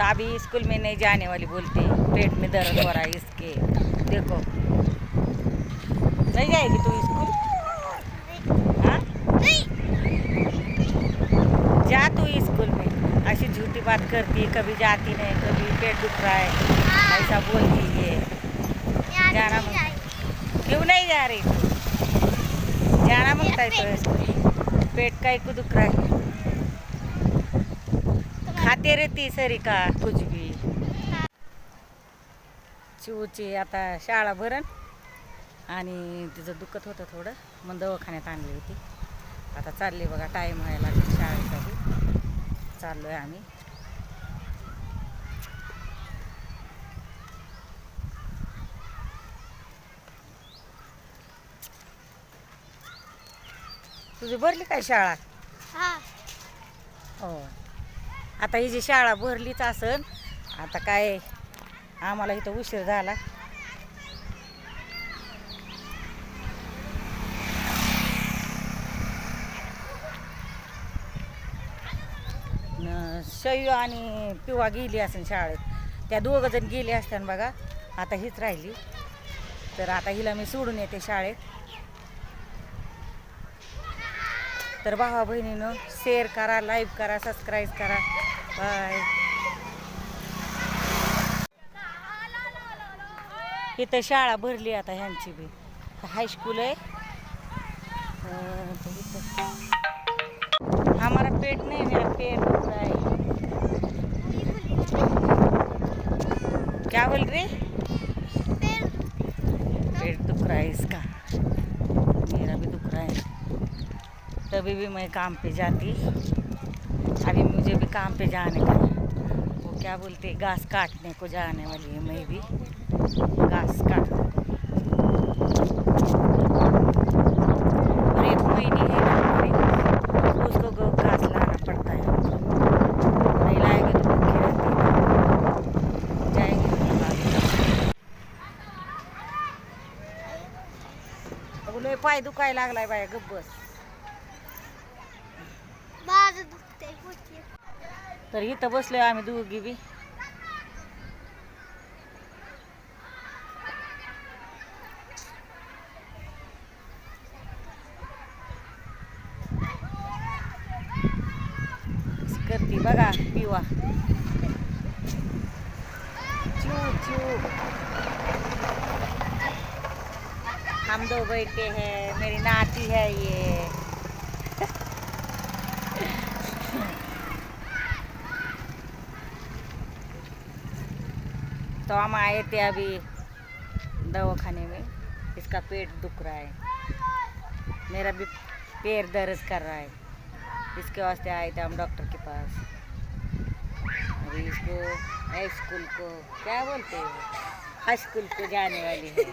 अभी स्कूल में नहीं जाने वाली बोलते, पेट में दर्द हो रहा है इसके। देखो, नहीं जाएगी तू स्कूल? हाँ, जा तू स्कूल में। ऐसी झूठी बात करती है, कभी जाती नहीं, कभी पेट दुख रहा है ऐसा बोलती है। जाना क्यों नहीं जा रही तू? जाना मांगता है तो स्कूल, पेट का एक दुख रहा है, खाते रहती सरी का कुछ भी। चिवची आता शाळा भरण आणि तिचं दुखत होतं थोडं, मग दवाखान्यात आणली होती. आता चालली बघा, टाईम व्हायला लागला शाळेसाठी. चाललो आहे आम्ही. तुझी भरली काय शाळा? हो, आता ही जी शाळा भरलीच असन. आता काय आम्हाला इथं उशीर झाला. शयू आणि पिवा गेली असेल शाळेत. त्या दोघं जण गेले असताना बघा. आता हीच राहिली, तर आता हिला मी सोडून येते शाळेत. तर भावा बहिणीनं शेअर करा, लाईक करा, सबस्क्राईब करा. बाय. इथं शाळा भरली आता ह्यांची बी. हायस्कूल आहे. हमारा पेट नहीं, मेरा पैर दुख रहा है. क्या बोल रही? पेट दुख रहा है इसका, मेरा भी दुख रहा है. तभी भी मैं काम पे जाती. अभी मुझे भी काम पे जाने का है. वो क्या बोलते, घास काटने को जाने वाली है मैं भी. घास काटने को. और एक महीने है ना हमारी, उसको घास लाना पड़ता है. नहीं लाएंगे तो भूखी रहती है. जाएंगे तो बोले पाय दुखायला लागलाय बाया, गप्प बस. तर इथं बसलोय आम्ही दोघी बी. करती बघा पिवा. चू चू. हम दो बैठे हैं, मेरी नाती है ये. तो हम आए थे अभी दवाखाने में. इसका पेट दुख रहा है, मेरा भी पैर दर्द कर रहा है. इसके वास्ते आए थे हम डॉक्टर के पास. अभी इसको स्कूल को क्या बोलते हैं, हाई स्कूल को जाने वाली है.